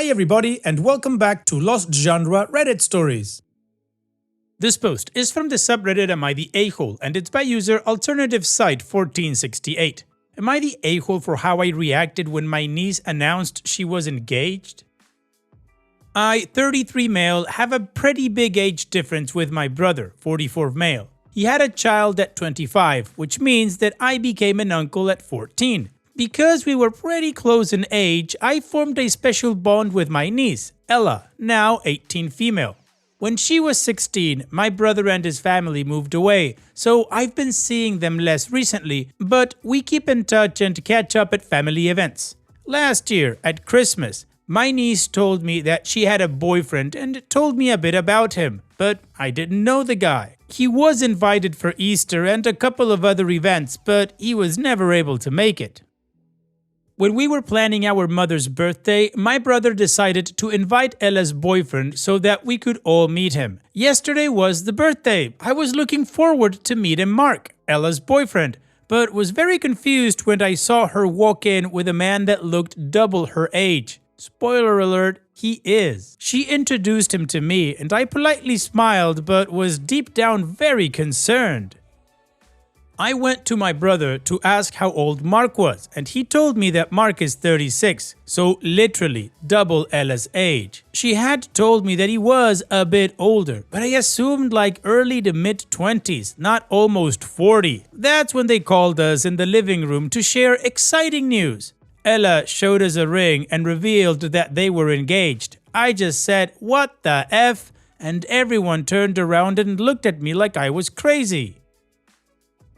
Hi everybody and welcome back to Lost Genre Reddit Stories. This post is from the subreddit Am I the A-hole and it's by user Alternative Site 1468. Am I the a-hole for how I reacted when my niece announced she was engaged? I, 33 male, have a pretty big age difference with my brother, 44 male. He had a child at 25, which means that I became an uncle at 14. Because we were pretty close in age, I formed a special bond with my niece, Ella, now 18 female. When she was 16, my brother and his family moved away, so I've been seeing them less recently, but we keep in touch and catch up at family events. Last year, at Christmas, my niece told me that she had a boyfriend and told me a bit about him, but I didn't know the guy. He was invited for Easter and a couple of other events, but he was never able to make it. When we were planning our mother's birthday, my brother decided to invite Ella's boyfriend so that we could all meet him. Yesterday was the birthday. I was looking forward to meeting Mark, Ella's boyfriend, but was very confused when I saw her walk in with a man that looked double her age. Spoiler alert, he is. She introduced him to me and I politely smiled but was deep down very concerned. I went to my brother to ask how old Mark was and he told me that Mark is 36, so literally double Ella's age. She had told me that he was a bit older, but I assumed like early to mid-20s, not almost 40. That's when they called us in the living room to share exciting news. Ella showed us a ring and revealed that they were engaged. I just said, "What the F?" and everyone turned around and looked at me like I was crazy.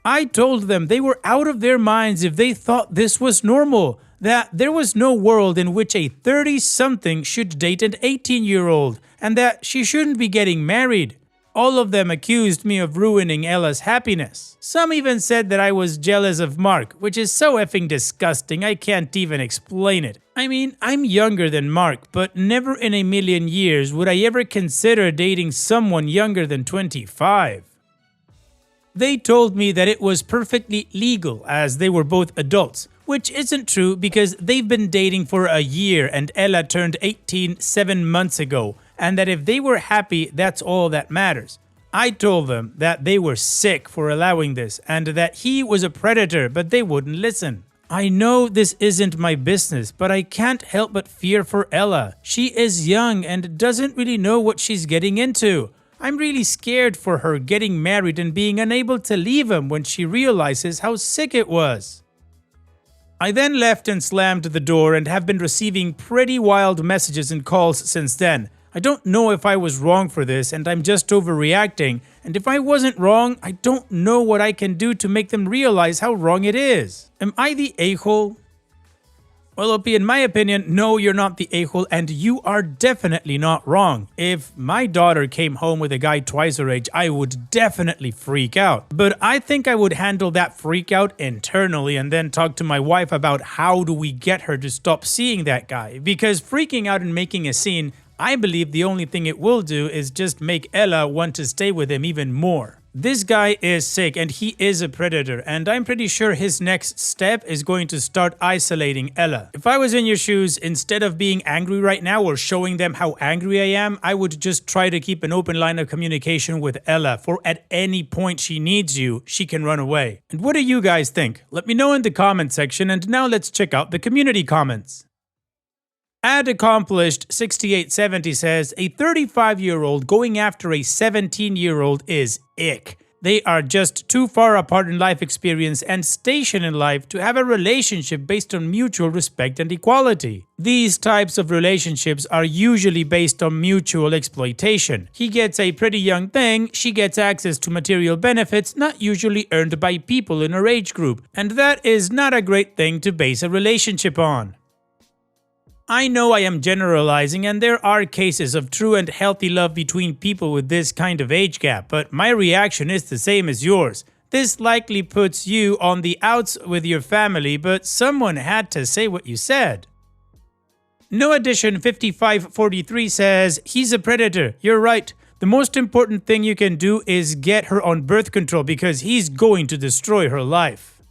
I told them they were out of their minds if they thought this was normal, that there was no world in which a 30-something should date an 18-year-old, and that she shouldn't be getting married. All of them accused me of ruining Ella's happiness. Some even said that I was jealous of Mark, which is so effing disgusting I can't even explain it. I mean, I'm younger than Mark, but never in a million years would I ever consider dating someone younger than 25. They told me that it was perfectly legal as they were both adults, which isn't true because they've been dating for a year and Ella turned 18 7 months ago, and that if they were happy, that's all that matters. I told them that they were sick for allowing this and that he was a predator, but they wouldn't listen. I know this isn't my business, but I can't help but fear for Ella. She is young and doesn't really know what she's getting into. I'm really scared for her getting married and being unable to leave him when she realizes how sick it was. I then left and slammed the door and have been receiving pretty wild messages and calls since then. I don't know if I was wrong for this and I'm just overreacting, and if I wasn't wrong, I don't know what I can do to make them realize how wrong it is. Am I the a-hole? Well, OP, in my opinion, no, you're not the a-hole and you are definitely not wrong. If my daughter came home with a guy twice her age, I would definitely freak out. But I think I would handle that freak out internally and then talk to my wife about how do we get her to stop seeing that guy. Because freaking out and making a scene, I believe the only thing it will do is just make Ella want to stay with him even more. This guy is sick and he is a predator, and I'm pretty sure his next step is going to start isolating Ella. If I was in your shoes, instead of being angry right now or showing them how angry I am, I would just try to keep an open line of communication with Ella, for at any point she needs you, she can run away. And what do you guys think? Let me know in the comment section, and now let's check out the community comments. Ad Accomplished 6870 says, a 35-year-old going after a 17-year-old is ick. They are just too far apart in life experience and station in life to have a relationship based on mutual respect and equality. These types of relationships are usually based on mutual exploitation. He gets a pretty young thing, she gets access to material benefits not usually earned by people in her age group, and that is not a great thing to base a relationship on. I know I am generalizing and there are cases of true and healthy love between people with this kind of age gap, but my reaction is the same as yours. This likely puts you on the outs with your family, but someone had to say what you said. No Addition 5543 says, he's a predator, you're right. The most important thing you can do is get her on birth control because he's going to destroy her life.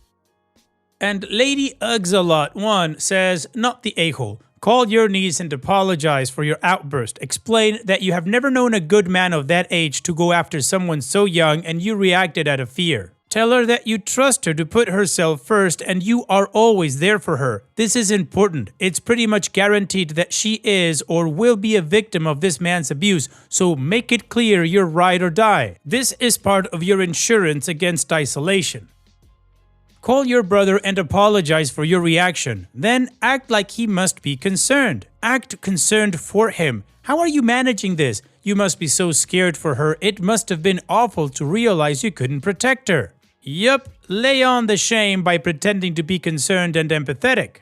And Lady Ugsalot1 says, not the a-hole. Call your niece and apologize for your outburst. Explain that you have never known a good man of that age to go after someone so young and you reacted out of fear. Tell her that you trust her to put herself first and you are always there for her. This is important. It's pretty much guaranteed that she is or will be a victim of this man's abuse, so make it clear you're ride or die. This is part of your insurance against isolation. Call your brother and apologize for your reaction. Then act like he must be concerned. Act concerned for him. How are you managing this? You must be so scared for her. It must have been awful to realize you couldn't protect her. Yup, lay on the shame by pretending to be concerned and empathetic.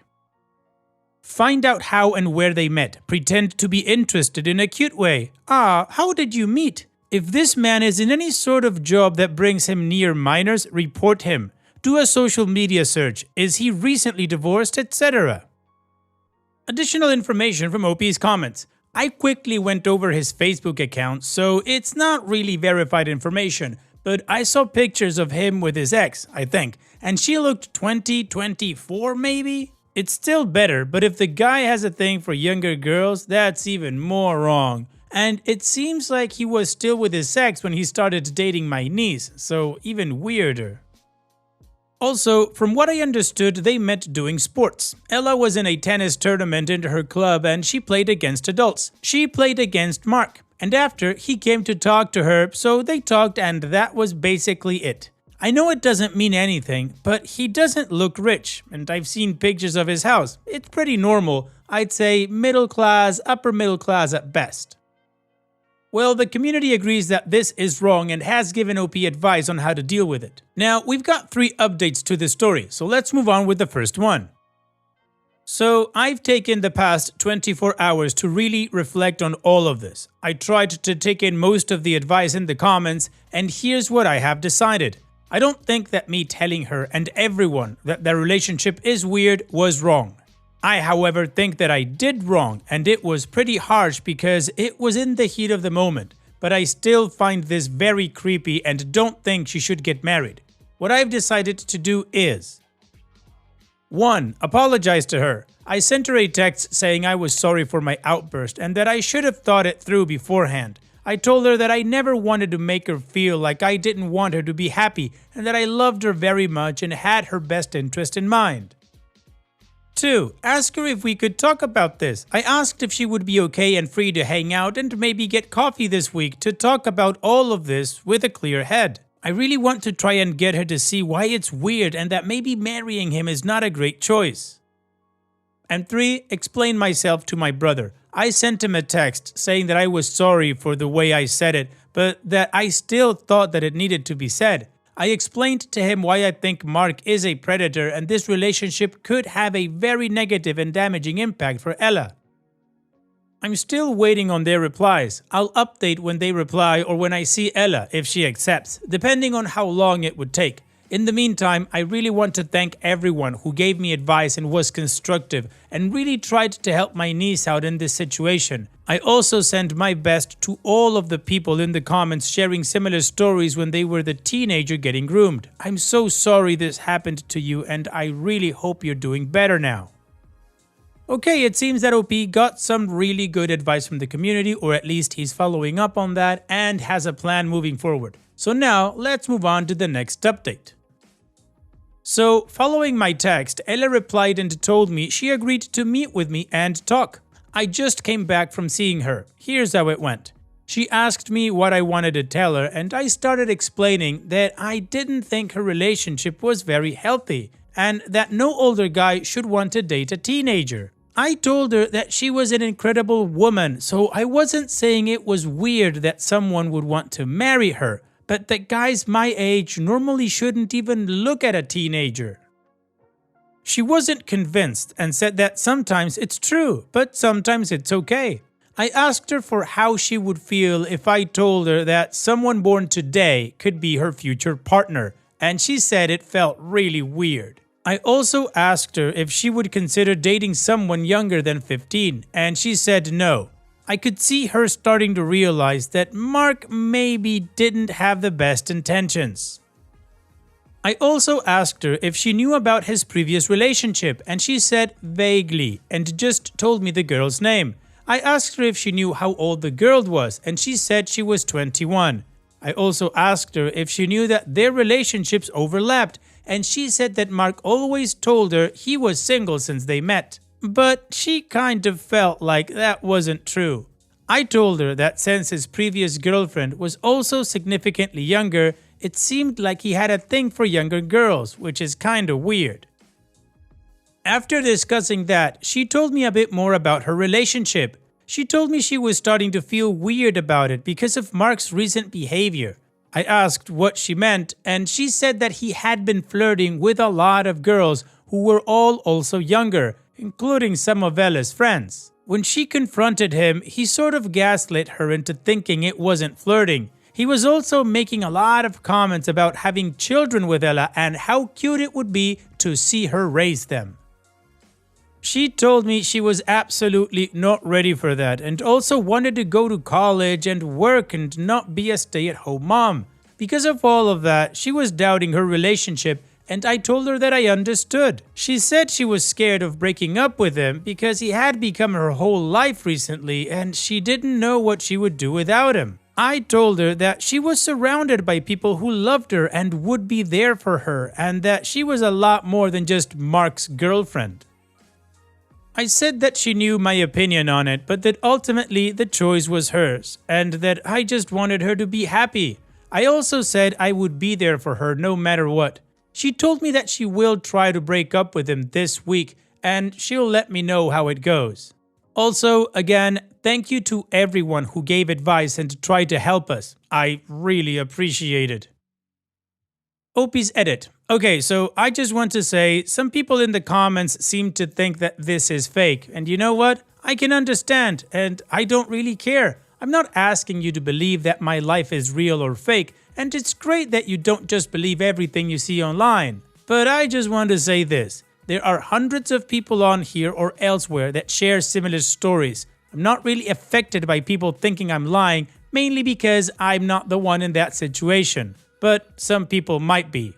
Find out how and where they met. Pretend to be interested in a cute way. Ah, how did you meet? If this man is in any sort of job that brings him near minors, report him. Do a social media search. Is he recently divorced, etc. Additional information from OP's comments. I quickly went over his Facebook account, so it's not really verified information, but I saw pictures of him with his ex, I think, and she looked 24 maybe? It's still better, but if the guy has a thing for younger girls, that's even more wrong. And it seems like he was still with his ex when he started dating my niece, so even weirder. Also, from what I understood, they met doing sports. Ella was in a tennis tournament in her club and she played against adults. She played against Mark. And after, he came to talk to her, so they talked and that was basically it. I know it doesn't mean anything, but he doesn't look rich, and I've seen pictures of his house. It's pretty normal. I'd say middle class, upper middle class at best. Well, the community agrees that this is wrong and has given OP advice on how to deal with it. Now, we've got 3 updates to this story, so let's move on with the first one. So, I've taken the past 24 hours to really reflect on all of this. I tried to take in most of the advice in the comments, and here's what I have decided. I don't think that me telling her and everyone that their relationship is weird was wrong. I, however, think that I did wrong, and it was pretty harsh because it was in the heat of the moment, but I still find this very creepy and don't think she should get married. What I've decided to do is 1. Apologize to her. I sent her a text saying I was sorry for my outburst and that I should have thought it through beforehand. I told her that I never wanted to make her feel like I didn't want her to be happy and that I loved her very much and had her best interest in mind. 2. Ask her if we could talk about this. I asked if she would be okay and free to hang out and maybe get coffee this week to talk about all of this with a clear head. I really want to try and get her to see why it's weird and that maybe marrying him is not a great choice. And 3. Explain myself to my brother. I sent him a text saying that I was sorry for the way I said it, but that I still thought that it needed to be said. I explained to him why I think Mark is a predator and this relationship could have a very negative and damaging impact for Ella. I'm still waiting on their replies. I'll update when they reply or when I see Ella if she accepts, depending on how long it would take. In the meantime, I really want to thank everyone who gave me advice and was constructive and really tried to help my niece out in this situation. I also send my best to all of the people in the comments sharing similar stories when they were the teenager getting groomed. I'm so sorry this happened to you and I really hope you're doing better now. Okay, it seems that OP got some really good advice from the community, or at least he's following up on that and has a plan moving forward. So now, let's move on to the next update. So, following my text, Ella replied and told me she agreed to meet with me and talk. I just came back from seeing her. Here's how it went. She asked me what I wanted to tell her and I started explaining that I didn't think her relationship was very healthy and that no older guy should want to date a teenager. I told her that she was an incredible woman, so I wasn't saying it was weird that someone would want to marry her, but that guys my age normally shouldn't even look at a teenager. She wasn't convinced and said that sometimes it's true, but sometimes it's okay. I asked her for how she would feel if I told her that someone born today could be her future partner, and she said it felt really weird. I also asked her if she would consider dating someone younger than 15, and she said no. I could see her starting to realize that Mark maybe didn't have the best intentions. I also asked her if she knew about his previous relationship, and she said vaguely and just told me the girl's name. I asked her if she knew how old the girl was, and she said she was 21. I also asked her if she knew that their relationships overlapped, and she said that Mark always told her he was single since they met. But she kind of felt like that wasn't true. I told her that since his previous girlfriend was also significantly younger, it seemed like he had a thing for younger girls, which is kinda weird. After discussing that, she told me a bit more about her relationship. She told me she was starting to feel weird about it because of Mark's recent behavior. I asked what she meant, and she said that he had been flirting with a lot of girls who were all also younger, including some of Ella's friends. When she confronted him, he sort of gaslit her into thinking it wasn't flirting. He was also making a lot of comments about having children with Ella and how cute it would be to see her raise them. She told me she was absolutely not ready for that and also wanted to go to college and work and not be a stay-at-home mom. Because of all of that, she was doubting her relationship, and I told her that I understood. She said she was scared of breaking up with him because he had become her whole life recently and she didn't know what she would do without him. I told her that she was surrounded by people who loved her and would be there for her, and that she was a lot more than just Mark's girlfriend. I said that she knew my opinion on it, but that ultimately the choice was hers, and that I just wanted her to be happy. I also said I would be there for her no matter what. She told me that she will try to break up with him this week, and she'll let me know how it goes. Also, again, thank you to everyone who gave advice and tried to help us. I really appreciate it. OP's edit. Okay, so I just want to say, some people in the comments seem to think that this is fake, and you know what? I can understand, and I don't really care. I'm not asking you to believe that my life is real or fake, and it's great that you don't just believe everything you see online. But I just want to say this. There are hundreds of people on here or elsewhere that share similar stories. I'm not really affected by people thinking I'm lying, mainly because I'm not the one in that situation. But some people might be.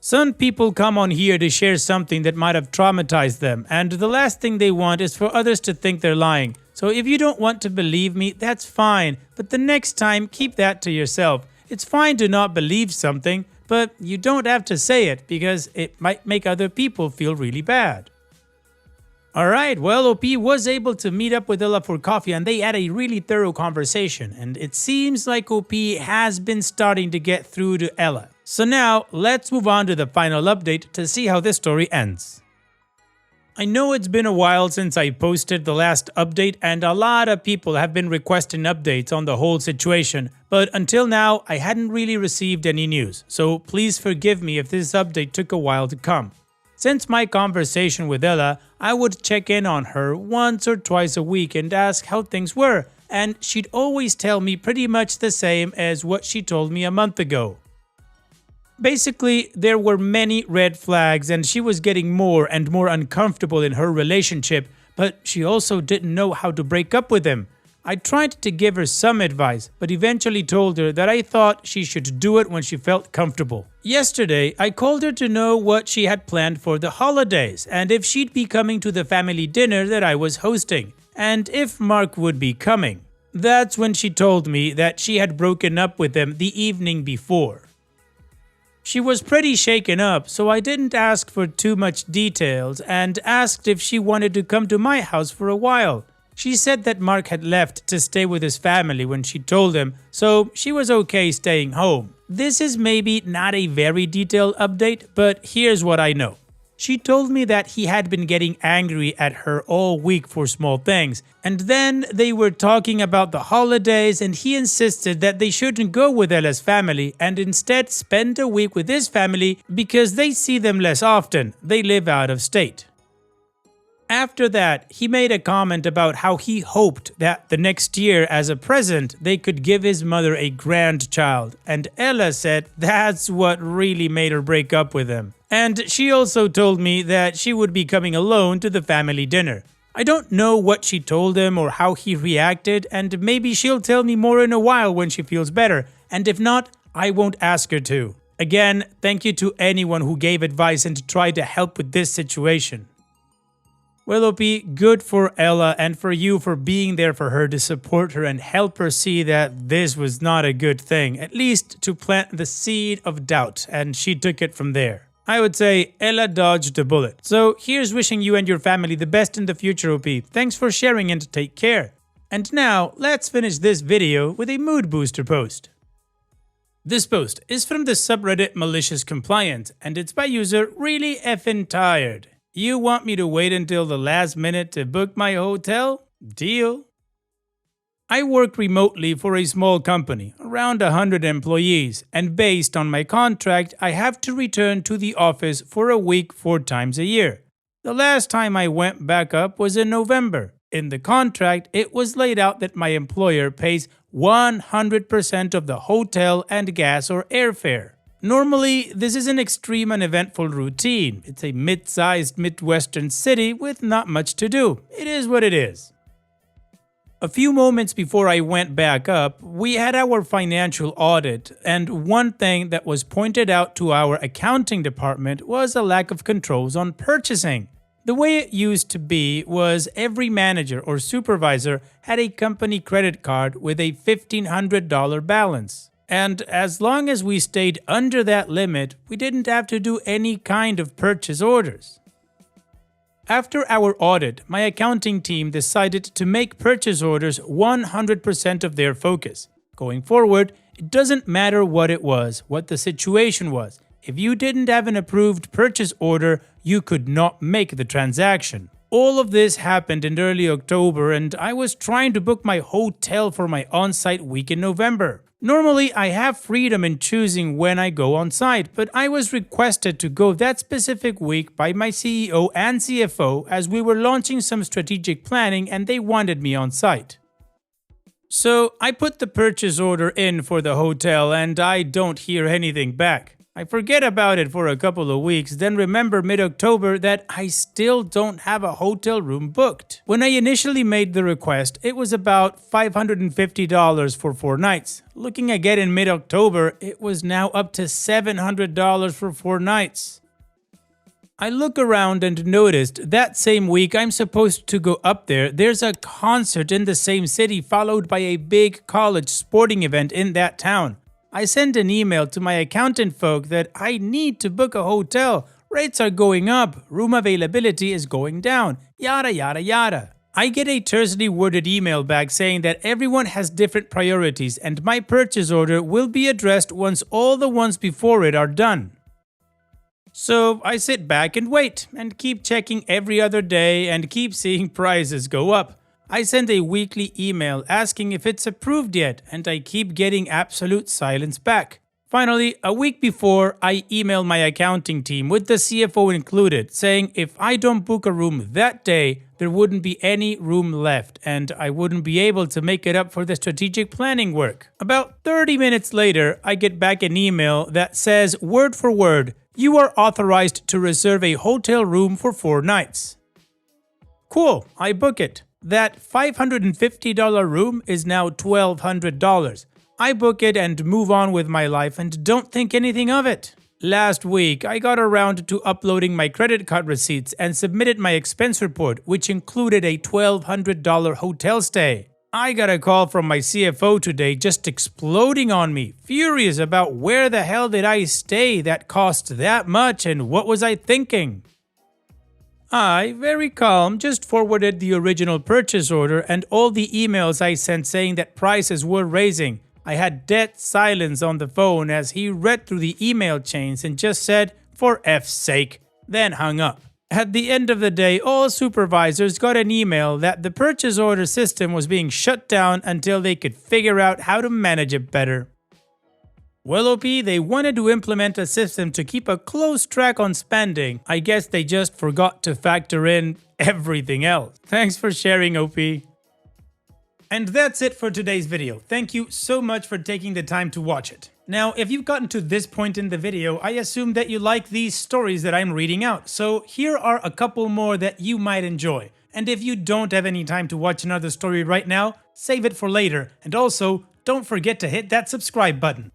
Some people come on here to share something that might have traumatized them, and the last thing they want is for others to think they're lying. So if you don't want to believe me, that's fine, but the next time keep that to yourself. It's fine to not believe something, but you don't have to say it because it might make other people feel really bad. Alright, well, OP was able to meet up with Ella for coffee and they had a really thorough conversation, and it seems like OP has been starting to get through to Ella. So now, let's move on to the final update to see how this story ends. I know it's been a while since I posted the last update, and a lot of people have been requesting updates on the whole situation, but until now I hadn't really received any news, so please forgive me if this update took a while to come. Since my conversation with Ella, I would check in on her once or twice a week and ask how things were, and she'd always tell me pretty much the same as what she told me a month ago. Basically, there were many red flags and she was getting more and more uncomfortable in her relationship, but she also didn't know how to break up with him. I tried to give her some advice, but eventually told her that I thought she should do it when she felt comfortable. Yesterday, I called her to know what she had planned for the holidays and if she'd be coming to the family dinner that I was hosting, and if Mark would be coming. That's when she told me that she had broken up with him the evening before. She was pretty shaken up, so I didn't ask for too much details and asked if she wanted to come to my house for a while. She said that Mark had left to stay with his family when she told him, so she was okay staying home. This is maybe not a very detailed update, but here's what I know. She told me that he had been getting angry at her all week for small things, and then they were talking about the holidays and he insisted that they shouldn't go with Ella's family and instead spend a week with his family because they see them less often. They live out of state. After that, he made a comment about how he hoped that the next year as a present they could give his mother a grandchild, and Ella said that's what really made her break up with him. And she also told me that she would be coming alone to the family dinner. I don't know what she told him or how he reacted, and maybe she'll tell me more in a while when she feels better, and if not, I won't ask her to. Again, thank you to anyone who gave advice and tried to help with this situation. Well, OP, good for Ella and for you for being there for her to support her and help her see that this was not a good thing, at least to plant the seed of doubt, and she took it from there. I would say Ella dodged a bullet. So here's wishing you and your family the best in the future, OP. Thanks for sharing and take care. And now, let's finish this video with a mood booster post. This post is from the subreddit Malicious Compliant, and it's by user Really Effin' Tired. You want me to wait until the last minute to book my hotel? Deal. I work remotely for a small company, around 100 employees, and based on my contract, I have to return to the office for a week 4 times a year. The last time I went back up was in November. In the contract, it was laid out that my employer pays 100% of the hotel and gas or airfare. Normally, this is an extreme and eventful routine. It's a mid-sized Midwestern city with not much to do. It is what it is. A few moments before I went back up, we had our financial audit, and one thing that was pointed out to our accounting department was a lack of controls on purchasing. The way it used to be was every manager or supervisor had a company credit card with a $1,500 balance. And as long as we stayed under that limit, we didn't have to do any kind of purchase orders. After our audit, my accounting team decided to make purchase orders 100% of their focus. Going forward, it doesn't matter what it was, what the situation was. If you didn't have an approved purchase order, you could not make the transaction. All of this happened in early October, and I was trying to book my hotel for my on-site week in November. Normally, I have freedom in choosing when I go on site, but I was requested to go that specific week by my CEO and CFO as we were launching some strategic planning and they wanted me on site. So I put the purchase order in for the hotel and I don't hear anything back. I forget about it for a couple of weeks, then remember mid-October that I still don't have a hotel room booked. When I initially made the request, it was about $550 for 4 nights. Looking again in mid-October, it was now up to $700 for 4 nights. I look around and noticed that same week I'm supposed to go up there, there's a concert in the same city followed by a big college sporting event in that town. I sent an email to my accountant folk that I need to book a hotel. Rates are going up, room availability is going down, yada yada yada. I get a tersely worded email back saying that everyone has different priorities and my purchase order will be addressed once all the ones before it are done. So I sit back and wait and keep checking every other day and keep seeing prices go up. I send a weekly email asking if it's approved yet, and I keep getting absolute silence back. Finally, a week before, I email my accounting team with the CFO included, saying if I don't book a room that day, there wouldn't be any room left, and I wouldn't be able to make it up for the strategic planning work. About 30 minutes later, I get back an email that says, word for word, you are authorized to reserve a hotel room for 4 nights. Cool, I book it. That $550 room is now $1,200. I book it and move on with my life and don't think anything of it. Last week, I got around to uploading my credit card receipts and submitted my expense report, which included a $1,200 hotel stay. I got a call from my CFO today just exploding on me, furious about where the hell did I stay that cost that much and what was I thinking? I, very calm, just forwarded the original purchase order and all the emails I sent saying that prices were raising. I had dead silence on the phone as he read through the email chains and just said, for F's sake, then hung up. At the end of the day, all supervisors got an email that the purchase order system was being shut down until they could figure out how to manage it better. Well, OP, they wanted to implement a system to keep a close track on spending. I guess they just forgot to factor in everything else. Thanks for sharing, OP. And that's it for today's video. Thank you so much for taking the time to watch it. Now, if you've gotten to this point in the video, I assume that you like these stories that I'm reading out. So here are a couple more that you might enjoy. And if you don't have any time to watch another story right now, save it for later. And also, don't forget to hit that subscribe button.